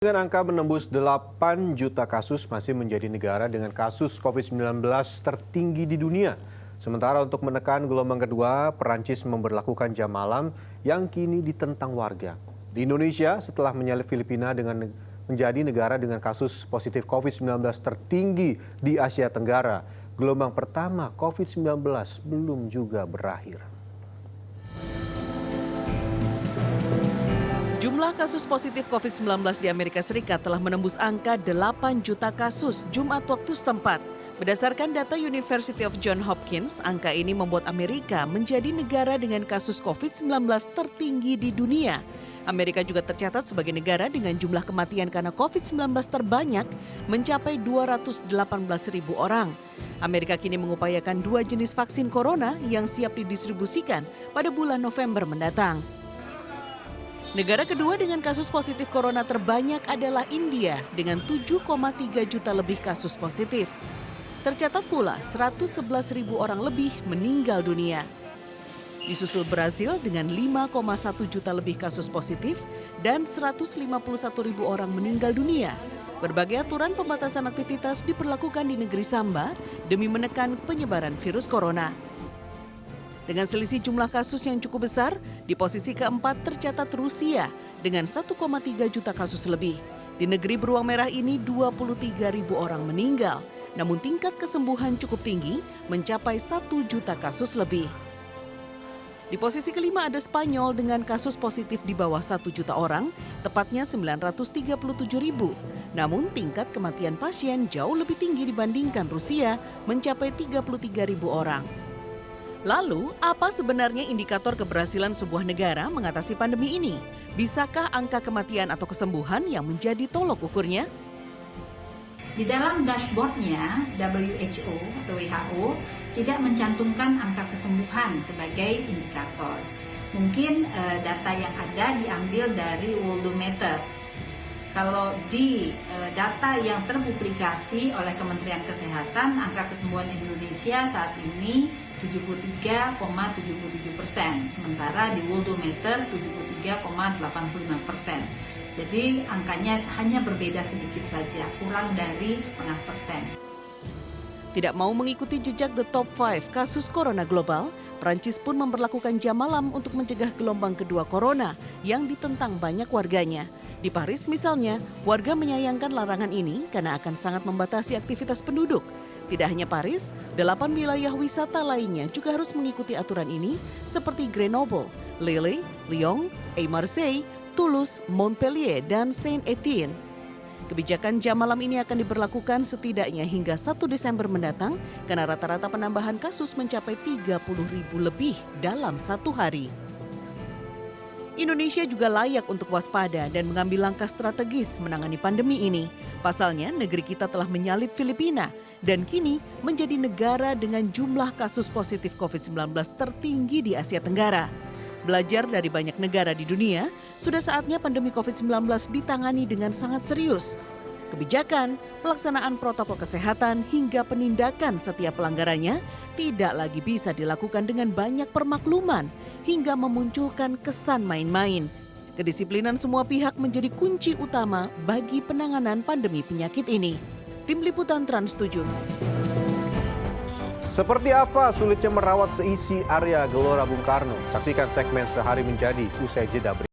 Dengan angka menembus 8 juta kasus masih menjadi negara dengan kasus COVID-19 tertinggi di dunia. Sementara untuk menekan gelombang kedua, Perancis memberlakukan jam malam yang kini ditentang warga. Di Indonesia, setelah menyalip Filipina dengan menjadi negara dengan kasus positif COVID-19 tertinggi di Asia Tenggara, gelombang pertama COVID-19 belum juga berakhir. Jumlah kasus positif COVID-19 di Amerika Serikat telah menembus angka 8 juta kasus Jumat waktu setempat. Berdasarkan data University of Johns Hopkins, angka ini membuat Amerika menjadi negara dengan kasus COVID-19 tertinggi di dunia. Amerika juga tercatat sebagai negara dengan jumlah kematian karena COVID-19 terbanyak mencapai 218.000 orang. Amerika kini mengupayakan 2 jenis vaksin corona yang siap didistribusikan pada bulan November mendatang. Negara kedua dengan kasus positif corona terbanyak adalah India dengan 7,3 juta lebih kasus positif. Tercatat pula 111.000 orang lebih meninggal dunia. Disusul Brazil dengan 5,1 juta lebih kasus positif dan 151.000 orang meninggal dunia. Berbagai aturan pembatasan aktivitas diberlakukan di negeri Samba demi menekan penyebaran virus corona. Dengan selisih jumlah kasus yang cukup besar, di posisi keempat tercatat Rusia dengan 1,3 juta kasus lebih. Di negeri beruang merah ini 23.000 orang meninggal, namun tingkat kesembuhan cukup tinggi mencapai 1 juta kasus lebih. Di posisi kelima ada Spanyol dengan kasus positif di bawah 1 juta orang, tepatnya 937.000. Namun tingkat kematian pasien jauh lebih tinggi dibandingkan Rusia, mencapai 33.000 orang. Lalu, apa sebenarnya indikator keberhasilan sebuah negara mengatasi pandemi ini? Bisakah angka kematian atau kesembuhan yang menjadi tolok ukurnya? Di dalam dashboardnya, WHO atau WHO tidak mencantumkan angka kesembuhan sebagai indikator. Mungkin data yang ada diambil dari Worldometer. Kalau di data yang terpublikasi oleh Kementerian Kesehatan, angka kesembuhan Indonesia saat ini 73,77%, sementara di Worldometer 73,85%. Jadi angkanya hanya berbeda sedikit saja, kurang dari 0,5%. Tidak mau mengikuti jejak the top 5 kasus corona global, Perancis pun memberlakukan jam malam untuk mencegah gelombang kedua corona yang ditentang banyak warganya. Di Paris misalnya, warga menyayangkan larangan ini karena akan sangat membatasi aktivitas penduduk. Tidak hanya Paris, 8 wilayah wisata lainnya juga harus mengikuti aturan ini seperti Grenoble, Lille, Lyon, Marseille, Toulouse, Montpellier, dan Saint-Étienne. Kebijakan jam malam ini akan diberlakukan setidaknya hingga 1 Desember mendatang karena rata-rata penambahan kasus mencapai 30.000 lebih dalam satu hari. Indonesia juga layak untuk waspada dan mengambil langkah strategis menangani pandemi ini. Pasalnya, negeri kita telah menyalip Filipina dan kini menjadi negara dengan jumlah kasus positif COVID-19 tertinggi di Asia Tenggara. Belajar dari banyak negara di dunia, sudah saatnya pandemi COVID-19 ditangani dengan sangat serius. Kebijakan, pelaksanaan protokol kesehatan, hingga penindakan setiap pelanggarannya tidak lagi bisa dilakukan dengan banyak permakluman hingga memunculkan kesan main-main. Kedisiplinan semua pihak menjadi kunci utama bagi penanganan pandemi penyakit ini. Tim Liputan Trans 7. Seperti apa sulitnya merawat seisi area Gelora Bung Karno? Saksikan segmen Sehari Menjadi usai jeda berikut.